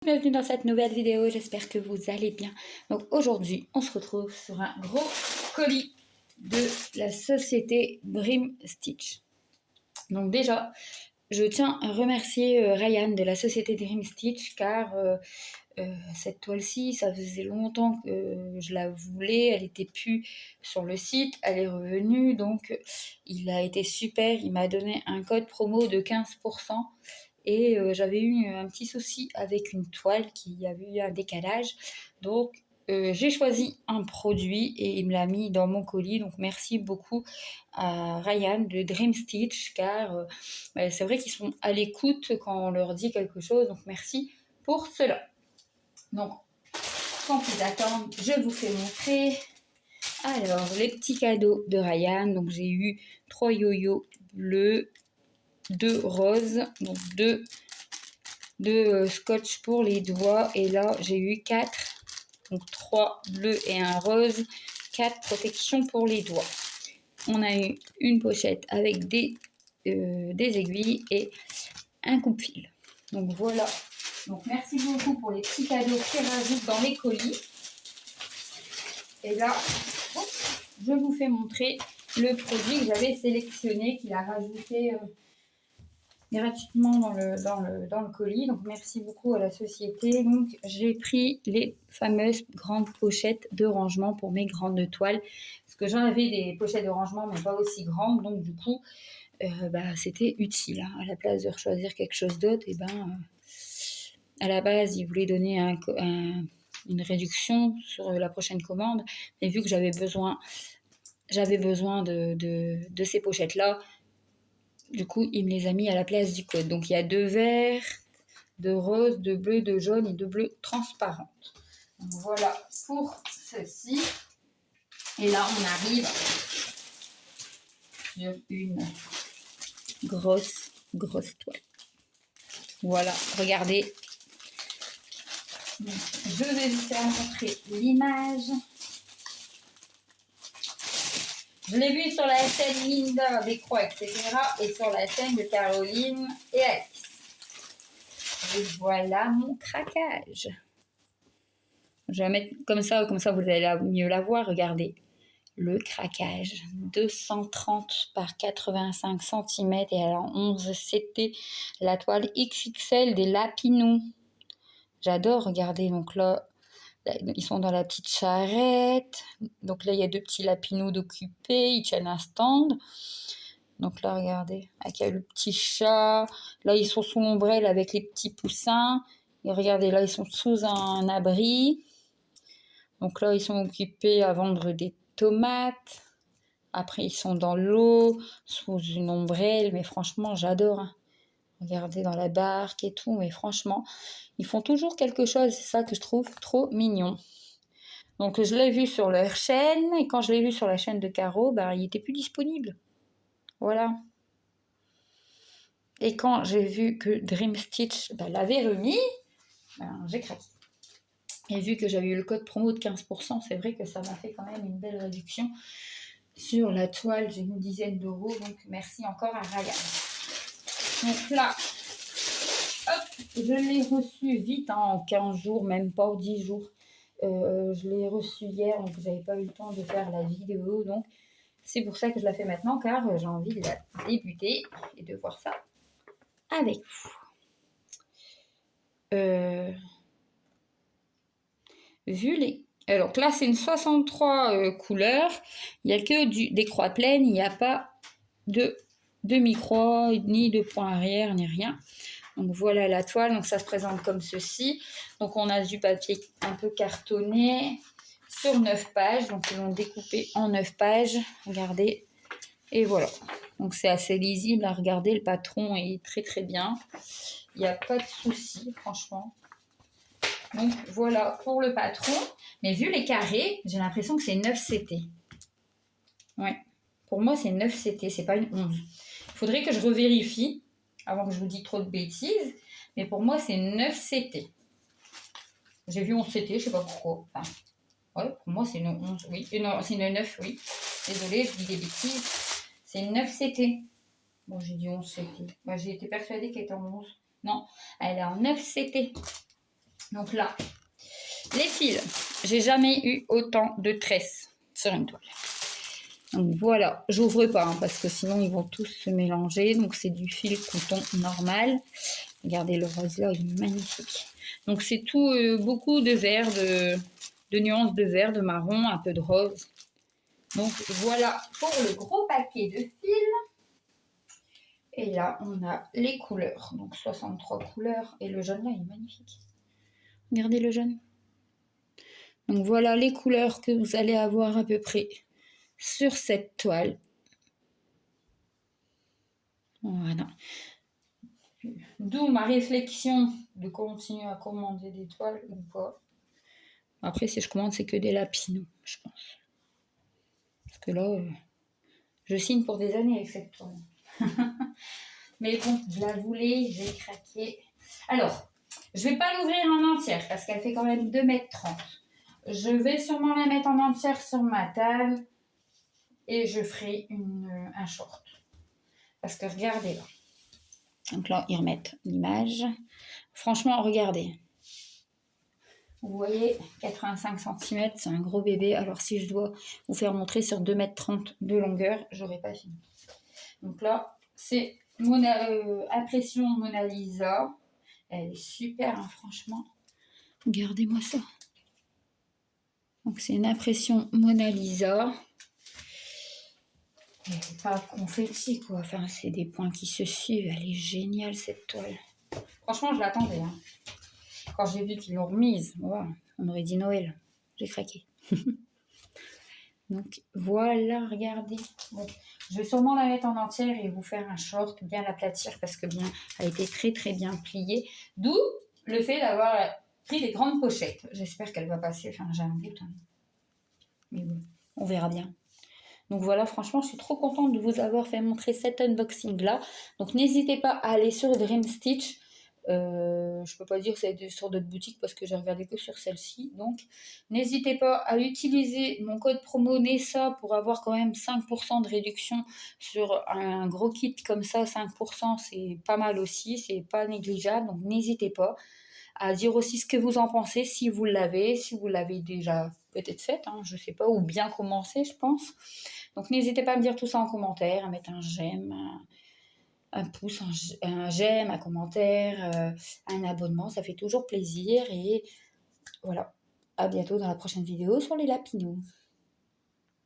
Bienvenue dans cette nouvelle vidéo, j'espère que vous allez bien. Donc aujourd'hui, on se retrouve sur un gros colis de la société Dream Stitch. Donc déjà, je tiens à remercier Ryan de la société Dream Stitch car cette toile-ci, ça faisait longtemps que je la voulais, elle n'était plus sur le site, elle est revenue, donc il a été super, il m'a donné un code promo de 15%. Et j'avais eu un petit souci avec une toile qui avait eu un décalage. Donc, j'ai choisi un produit et il me l'a mis dans mon colis. Donc, merci beaucoup à Ryan de Dream Stitch car c'est vrai qu'ils sont à l'écoute quand on leur dit quelque chose. Donc, merci pour cela. Donc, sans plus attendre, je vous fais montrer. Alors, les petits cadeaux de Ryan. Donc, j'ai eu 3 yo-yo bleus, 2 roses, donc 2 scotch pour les doigts. Et là, j'ai eu 4, donc 3 bleus et un rose, 4 protections pour les doigts. On a eu une pochette avec des aiguilles et un coupe-fil. Donc voilà. Donc merci beaucoup pour les petits cadeaux qui rajoutent dans les colis. Et là, je vous fais montrer le produit que j'avais sélectionné, qu'il a rajouté gratuitement dans le colis. Donc merci beaucoup à la société. Donc j'ai pris les fameuses grandes pochettes de rangement pour mes grandes toiles, parce que j'en avais des pochettes de rangement mais pas aussi grandes, donc du coup c'était utile, hein. À la place de choisir quelque chose d'autre, et à la base ils voulaient donner une réduction sur la prochaine commande, mais vu que j'avais besoin de ces pochettes là, du coup, il me les a mis à la place du code. Donc, il y a 2 verts, 2 roses, 2 bleus, 2 jaunes et 2 bleus transparentes. Donc, voilà pour ceci. Et là, on arrive sur une grosse toile. Voilà, regardez. Donc, je vais vous faire montrer l'image. Je l'ai vu sur la chaîne Linda, des croix, etc. et sur la chaîne de Caroline et Alice. Et voilà mon craquage. Je vais mettre comme ça vous allez mieux la voir. Regardez le craquage. 230 par 85 cm et elle a 11 CT. La toile XXL des Lapinous. J'adore, regardez. Donc là, ils sont dans la petite charrette. Donc là, il y a 2 petits Lapinous d'occupés. Ils tiennent un stand. Donc là, regardez, avec le petit chat. Là, ils sont sous l'ombrelle avec les petits poussins. Et regardez, là, ils sont sous un abri. Donc là, ils sont occupés à vendre des tomates. Après, ils sont dans l'eau, sous une ombrelle. Mais franchement, j'adore, hein. Regardez dans la barque et tout. Mais franchement, ils font toujours quelque chose. C'est ça que je trouve trop mignon. Donc, je l'ai vu sur leur chaîne. Et quand je l'ai vu sur la chaîne de Caro, il n'était plus disponible. Voilà. Et quand j'ai vu que Dream Stitch l'avait remis, j'ai craqué. Et vu que j'avais eu le code promo de 15%, c'est vrai que ça m'a fait quand même une belle réduction sur la toile. J'ai une dizaine d'euros, donc merci encore à Ryan. Donc là, hop, je l'ai reçu vite, en 15 jours, même pas 10 jours. Je l'ai reçu hier, donc j'avais pas eu le temps de faire la vidéo. Donc c'est pour ça que je la fais maintenant, car j'ai envie de la débuter et de voir ça avec vous. Alors là, c'est une 63 couleurs. Il n'y a que des croix pleines. Il n'y a pas de demi-croix, ni de point arrière, ni rien. Donc voilà la toile. Donc ça se présente comme ceci. Donc on a du papier un peu cartonné sur 9 pages. Donc ils l'ont découpé en 9 pages. Regardez. Et voilà. Donc c'est assez lisible à regarder. Le patron est très très bien. Il n'y a pas de souci, franchement. Donc voilà pour le patron. Mais vu les carrés, j'ai l'impression que c'est 9 CT. Ouais. Pour moi, c'est 9 CT, c'est pas une 11. Il faudrait que je revérifie avant que je vous dise trop de bêtises. Mais pour moi, c'est 9 CT. J'ai vu 11 CT, je sais pas pourquoi. Enfin, ouais, pour moi, c'est une 11. Oui, non, c'est une 9, oui. Désolée, je dis des bêtises. C'est une 9 CT. Bon, j'ai dit 11 CT. Moi, j'ai été persuadée qu'elle était en 11. Non, elle est en 9 CT. Donc là, les fils. J'ai jamais eu autant de tresses sur une toile. Donc voilà, j'ouvre pas hein, parce que sinon ils vont tous se mélanger. Donc c'est du fil coton normal. Regardez le rose là, il est magnifique. Donc c'est tout, beaucoup de vert, de nuances de vert, de marron, un peu de rose. Donc voilà pour le gros paquet de fils. Et là, on a les couleurs. Donc 63 couleurs. Et le jaune là, il est magnifique. Regardez le jaune. Donc voilà les couleurs que vous allez avoir à peu près sur cette toile. Voilà. D'où ma réflexion de continuer à commander des toiles ou pas. Après, si je commande, c'est que des lapinous, je pense. Parce que là, je signe pour des années avec cette toile. Mais bon, je la voulais, j'ai craqué. Alors, je vais pas l'ouvrir en entière parce qu'elle fait quand même 2,30 m. Je vais sûrement la mettre en entière sur ma table et je ferai un short. Parce que regardez là. Donc là, ils remettent l'image. Franchement, regardez. Vous voyez, 85 cm, c'est un gros bébé. Alors si je dois vous faire montrer sur 2,30 m de longueur, j'aurais pas fini. Donc là, c'est impression Mona Lisa. Elle est super, hein, franchement. Regardez-moi ça. Donc c'est une impression Mona Lisa. Et pas confetti, quoi. Enfin, c'est des points qui se suivent. Elle est géniale, cette toile. Franchement, je l'attendais. Hein. Quand j'ai vu qu'ils l'ont remise, wow, on aurait dit Noël. J'ai craqué. Donc voilà, regardez. Bon, je vais sûrement la mettre en entière et vous faire un short, bien l'aplatir parce que bien, elle a été très très bien pliée. D'où le fait d'avoir pris des grandes pochettes. J'espère qu'elle va passer. Enfin, j'ai un doute. Hein. Mais bon, on verra bien. Donc voilà, franchement, je suis trop contente de vous avoir fait montrer cet unboxing-là. Donc n'hésitez pas à aller sur Dream Stitch. Je peux pas dire que ça a été sur d'autres boutiques parce que j'ai regardé que sur celle-ci. Donc n'hésitez pas à utiliser mon code promo NESA pour avoir quand même 5% de réduction sur un gros kit comme ça. 5%, c'est pas mal aussi, c'est pas négligeable. Donc n'hésitez pas à dire aussi ce que vous en pensez, si vous l'avez déjà peut-être fait, hein, je sais pas, ou bien commencé, je pense. Donc n'hésitez pas à me dire tout ça en commentaire, à mettre un j'aime, un pouce, un j'aime, un commentaire, un abonnement, ça fait toujours plaisir. Et voilà, à bientôt dans la prochaine vidéo sur les lapinous.